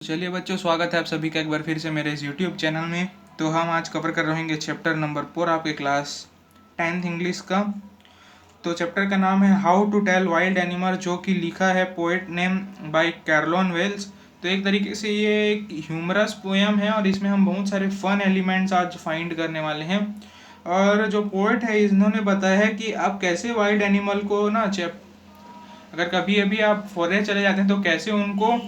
चलिए बच्चों, स्वागत है आप सभी का एक बार फिर से मेरे इस यूट्यूब चैनल में। तो हम आज कवर कर रहेंगे चैप्टर नंबर 4 आपके क्लास 10th इंग्लिश का। तो चैप्टर का नाम है how to tell wild animal, जो कि लिखा है poet name by Carolyn Wells. तो एक तरीके से ये एक ह्यूमरस पोएम है और इसमें हम बहुत सारे फन एलिमेंट्स आज फाइंड करने वाले हैं। और जो पोएट है इन्होंने बताया है कि आप कैसे वाइल्ड एनिमल को ना अगर कभी अभी आप फॉरेस्ट चले जाते हैं तो कैसे उनको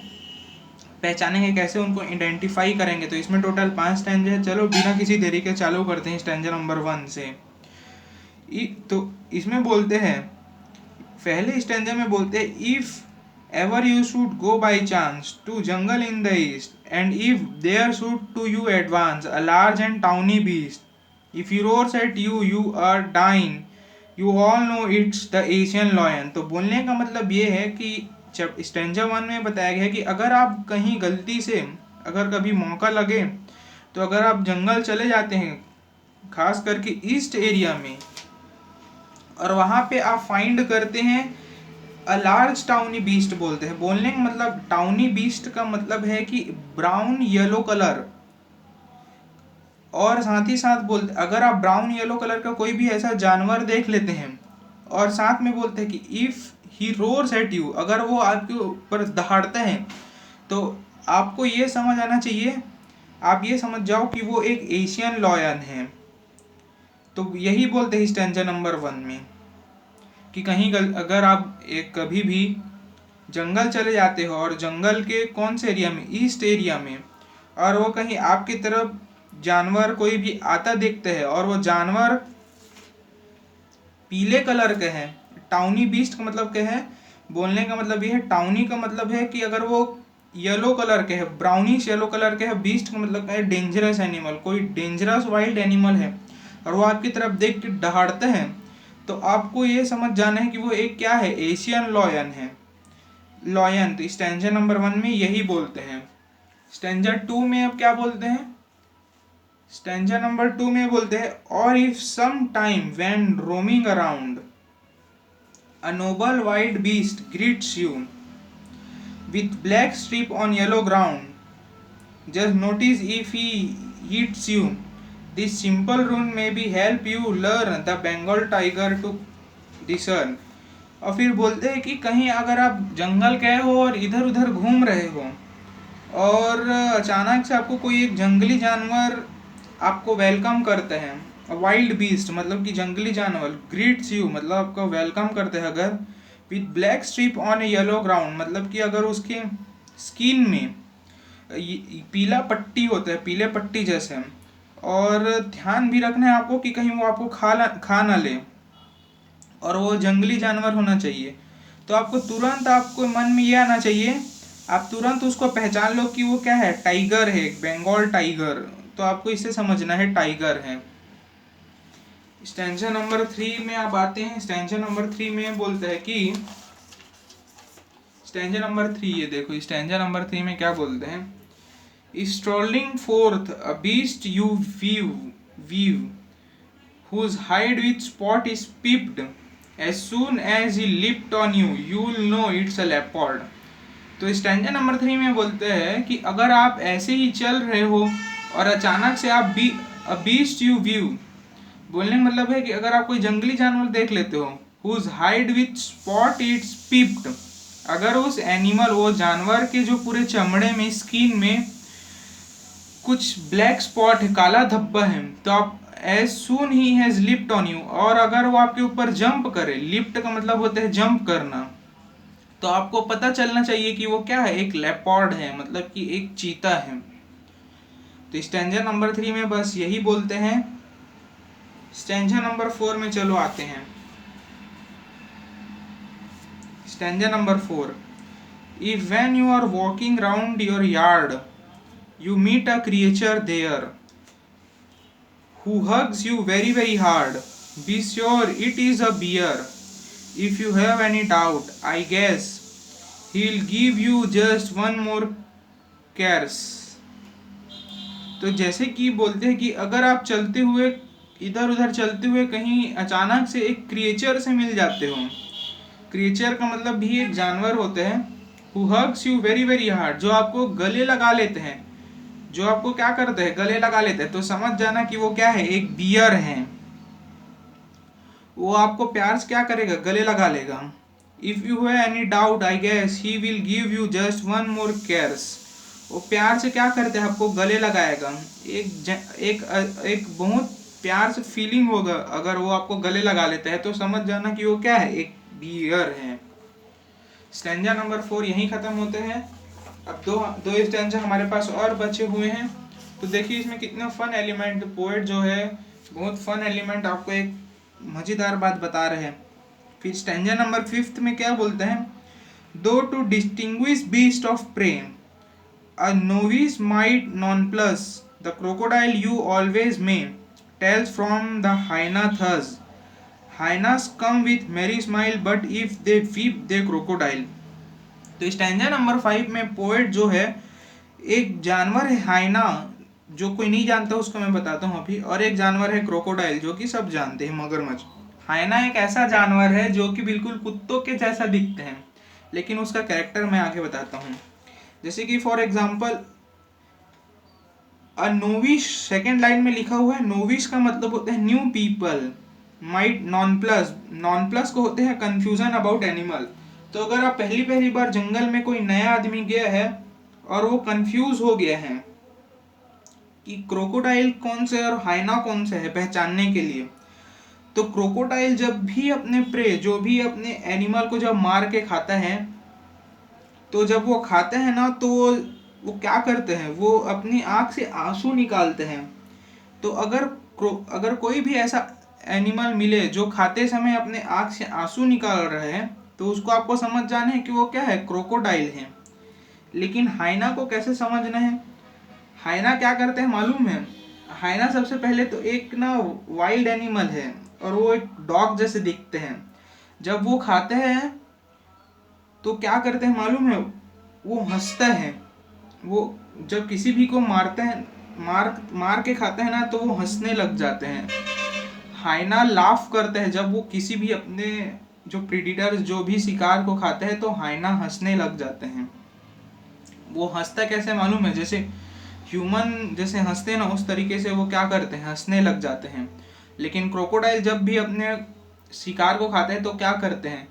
पहचानेंगे, कैसे उनको आइडेंटिफाई करेंगे। तो इसमें टोटल 5 स्टैंजा है। चलो बिना किसी देरी के चालू करते हैं स्टैंजा नंबर 1 से। तो इसमें बोलते हैं, पहले स्टैंजा में बोलते हैं, if ever you should go by chance to jungle in the east and if there should to you advance a large and tawny beast, if you roars at you you are dying, you all know it's the Asian lion. तो बोलने का मतलब ये है कि जब stanza 1 में बताया गया है कि अगर आप कहीं गलती से, अगर कभी मौका लगे तो अगर आप जंगल चले जाते हैं, खास करके ईस्ट एरिया में, और वहाँ पे आप फाइंड करते हैं अ लार्ज टाउनी बीस्ट। बोलते हैं, बोलने का मतलब टाउनी बीस्ट का मतलब है कि ब्राउन येलो कलर। और साथ ही साथ बोलते, अगर आप ब्राउन येलो कलर का कोई भी ऐसा जानवर देख लेते हैं, और साथ में बोलते हैं कि if he roars at you, अगर वो आपके ऊपर दहाड़ते हैं तो आपको ये समझ आना चाहिए, आप ये समझ जाओ कि वो एक एशियन लॉयन है। तो यही बोलते हैं स्टैंजा नंबर 1 में कि कहीं अगर आप एक कभी भी जंगल चले जाते हो और जंगल के कौन से एरिया में, ईस्ट एरिया में, और वो कहीं आपकी तरफ जानवर कोई भी आता देखते हैं और वो जानवर पीले कलर के हैं, टाउनी बीस्ट का मतलब क्या है, बोलने का मतलब ये है, टाउनी का मतलब है कि अगर वो येलो कलर के है, ब्राउनिश येलो कलर के है, बीस्ट का मतलब है डेंजरस एनिमल, कोई डेंजरस वाइल्ड एनिमल है, और वो आपकी तरफ देख के दहाड़ते हैं, तो आपको ये समझ जाना है कि वो एक क्या है, एशियन लॉयन है। लॉयन। तो स्टैंजा नंबर 1 में यही बोलते हैं। स्टैंजा 2 में अब क्या बोलते हैं, स्टैंजा नंबर 2 में बोलते हैं, और if some time when roaming around a noble white beast greets you with black strip on yellow ground, just notice if he hits you. This simple rule maybe help you learn the Bengal tiger to discern. और फिर बोलते हैं कि कहीं अगर आप जंगल गए हो और इधर उधर घूम रहे हो और अचानक से आपको कोई एक जंगली जानवर आपको वेलकम करते हैं, वाइल्ड बीस्ट मतलब कि जंगली जानवर, ग्रीट्स यू मतलब आपको वेलकम करते हैं, अगर with black strip on A yellow ground मतलब कि अगर उसके स्किन में पीला पट्टी होता है, पीले पट्टी जैसे, और ध्यान भी रखना है आपको कि कहीं वो आपको खा ना ले, और वो जंगली जानवर होना चाहिए। तो आपको तुरंत, आपको मन में ये आना चाहिए, आप तुरंत उसको पहचान लो कि वो क्या है, टाइगर है, बंगाल टाइगर। तो आपको इसे समझना है, टाइगर है। स्टैंजा नंबर 3 में आप आते हैं। स्टैंजा नंबर 3 में बोलते हैं कि, स्टैंजा नंबर 3 ये देखो, स्टैंजा नंबर 3 में क्या बोलते हैं, strolling forth a beast you view whose hide with spot is peeped, as soon as he leaped on you you'll know it's a leopard। तो स्टैंजा नंबर 3 में बोलते हैं कि अगर आप ऐसे ही चल रहे हो और अचानक से आप बीस्ट यू व्यू, बोलने का मतलब है कि अगर आप कोई जंगली जानवर देख लेते हो, whose hide with spot is peeped, अगर उस एनिमल, वो जानवर के जो पूरे चमड़े में, स्किन में कुछ ब्लैक स्पॉट है, काला धब्बा है, तो आप as soon he has lift on you, और अगर वो आपके ऊपर जंप करे, लिफ्ट का मतलब होता है जंप करना, तो आपको पता चलना चाहिए कि वो क्या है, एक लेपर्ड है, मतलब कि एक चीता है। तो स्टैंजा नंबर 3 में बस यही बोलते हैं। स्टैंजा नंबर 4 में चलो आते हैं। Stanza number 4, if when you are walking round your yard you meet a creature there who hugs you very very hard, be sure it is a bear. If you have any doubt, I guess he'll give you just one more caress। तो जैसे कि बोलते हैं कि अगर आप चलते हुए, इधर उधर चलते हुए कहीं अचानक से एक क्रिएचर से मिल जाते हो, क्रिएचर का मतलब भी एक जानवर होते हैं, who hugs you very very hard, जो आपको गले लगा लेते हैं, जो आपको क्या करते हैं, गले लगा लेते हैं, तो समझ जाना कि वो क्या है, एक बियर है। वो आपको प्यार से क्या करेगा, गले लगा लेगा। If you have any doubt I guess he will give you just one more caress. वो प्यार से क्या करते हैं, आपको गले लगाएगा। एक बहुत प्यार से फीलिंग होगा अगर वो आपको गले लगा लेता है, तो समझ जाना कि वो क्या है, एक बियर है। स्टैंजा नंबर 4 यहीं खत्म होते हैं। अब दो स्टैंजा हमारे पास और बचे हुए हैं। तो देखिए इसमें कितना फन एलिमेंट, पोएट जो है बहुत फन एलिमेंट आपको एक मजेदार बात बता रहे हैं। फिर स्टैंजा नंबर 5 में क्या बोलते हैं, though to distinguish beast of prey a novice might nonplus the crocodile you always may tells from the hyena thus hyenas come with merry smile but if they weep they crocodile। तो stanza number 5 में poet जो है, एक जानवर है हाइना, जो कोई नहीं जानता उसको मैं बताता हूँ अभी, और एक जानवर है क्रोकोडाइल जो कि सब जानते हैं, मगरमच्छ। हाइना एक ऐसा जानवर है जो कि बिल्कुल कुत्तों के जैसा दिखते हैं, लेकिन उसका कैरेक्टर मैं आगे बताता हूँ। जैसे कि for example a novice, second line में लिखा हुआ है, नोविश का मतलब होता है new people, might non plus, non plus को होते हैं कंफ्यूजन अबाउट एनिमल। तो अगर आप पहली पहली बार जंगल में कोई नया आदमी गया है और वो कंफ्यूज हो गया है कि क्रोकोडाइल कौन से और हाइना कौन से है पहचानने के लिए, तो क्रोकोडाइल जब भी अपने प्रे, जो भी अपने एनिमल को जब मार के खाता है, तो जब वो खाते हैं ना, तो वो क्या करते हैं, वो अपनी आंख से आंसू निकालते हैं। तो अगर कोई भी ऐसा एनिमल मिले जो खाते समय अपने आंख से आंसू निकाल रहे हैं, तो उसको आपको समझ जाना है कि वो क्या है, क्रोकोडाइल है। लेकिन हाइना को कैसे समझना है, हाइना क्या करते हैं मालूम है, हाइना सबसे पहले तो एक ना वाइल्ड एनिमल है और वो एक डॉग जैसे दिखते हैं। जब वो खाते हैं तो क्या करते हैं मालूम है, वो हंसता है। वो जब किसी भी को मारते हैं, मार के खाते हैं ना, तो वो हंसने लग जाते हैं। हाइना लाफ करते हैं जब वो किसी भी अपने जो प्रीडिटर्स, जो भी शिकार को खाते हैं, तो हाइना हंसने लग जाते हैं। वो हंसता कैसे मालूम है, जैसे ह्यूमन जैसे हंसते हैं ना, उस तरीके से वो क्या करते हैं, हंसने लग जाते हैं। लेकिन क्रोकोडाइल जब भी अपने शिकार को खाते हैं तो क्या करते हैं,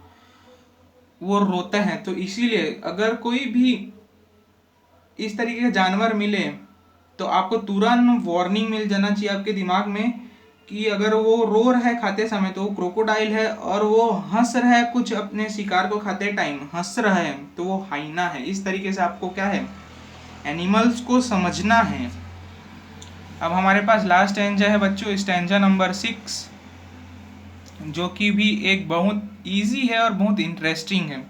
वो रोते हैं। तो इसीलिए अगर कोई भी इस तरीके का जानवर मिले तो आपको तुरंत वार्निंग मिल जाना चाहिए आपके दिमाग में कि अगर वो रो रहा है खाते समय तो वो क्रोकोडाइल है, और वो हंस रहा है कुछ अपने शिकार को खाते टाइम हंस रहा है, तो वो हाइना है। इस तरीके से आपको क्या है, एनिमल्स को समझना है। अब हमारे पास लास्ट स्टैंजा है बच्चों, स्टैंजा नंबर 6, जो कि भी एक बहुत इजी है और बहुत इंटरेस्टिंग है।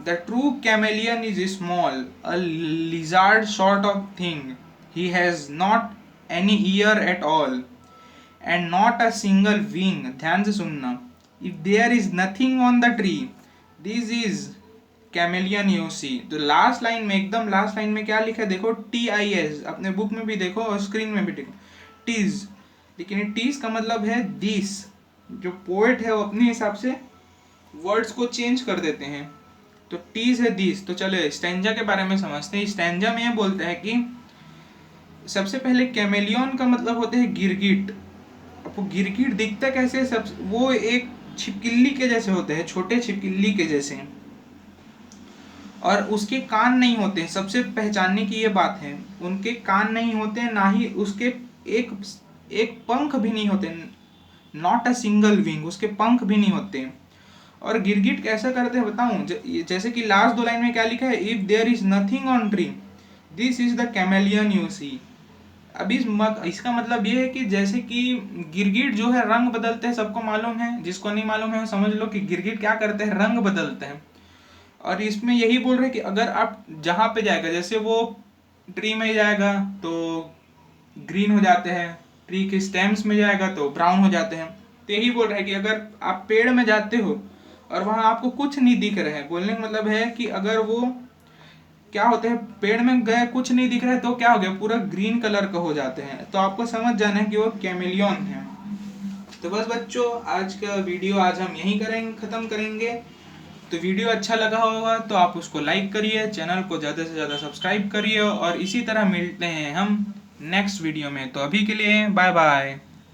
The true chameleon is small, a lizard sort of thing. He has not any ear at all, and not a single wing. ध्यान से सुनना। If there is nothing on the tree, this is chameleon you see। तो last line में, एकदम last line में क्या लिखा है देखो, TIS, अपने बुक में भी देखो और स्क्रीन में भी देखो, टीज। लेकिन टीज का मतलब है दिस। जो पोएट है वो अपने हिसाब से वर्ड्स को चेंज कर देते हैं, तो टीज है दिस। तो चलो स्टैंजा के बारे में समझते हैं। स्टैंजा में ये बोलते हैं कि सबसे पहले कैमेलियन का मतलब होते हैं गिरगिट। अब वो गिरगिट दिखता कैसे, सब वो एक छिपकली के जैसे होते हैं, छोटे छिपकली के जैसे, और उसके कान नहीं होते। सबसे पहचानने की ये बात है, उनके कान नहीं होते, ना ही उसके एक पंख भी नहीं होते, नॉट अ सिंगल विंग, उसके पंख भी नहीं होते। और गिरगिट कैसा करते हैं बताऊं, जैसे कि लास्ट दो लाइन में क्या लिखा है, if there is nothing on tree this is the chameleon you see. अब इसका मतलब ये है कि जैसे कि गिरगिट जो है रंग बदलते हैं, सबको मालूम है, जिसको नहीं मालूम है वो समझ लो कि गिरगिट क्या करते हैं, रंग बदलते हैं। और इसमें यही बोल रहे हैं कि अगर आप जहाँ पे जाएगा, जैसे वो ट्री में जाएगा तो ग्रीन हो जाते हैं, ट्री के स्टेम्स में जाएगा तो ब्राउन हो जाते हैं। तो यही बोल रहे हैं कि अगर आप पेड़ में जाते हो और वहां आपको कुछ नहीं दिख रहा है, बोलने का मतलब है कि अगर वो क्या होते हैं, पेड़ में गए कुछ नहीं दिख रहा है तो क्या हो गया, पूरा ग्रीन कलर का हो जाते हैं। तो आपको समझ जाना है कि वो कैमेलियन है। तो बस बच्चों, आज का वीडियो आज हम यहीं खत्म करेंगे। तो वीडियो अच्छा लगा होगा तो आप उसको लाइक करिए, चैनल को ज़्यादा से ज़्यादा सब्सक्राइब करिए और इसी तरह मिलते हैं हम नेक्स्ट वीडियो में। तो अभी के लिए बाय बाय।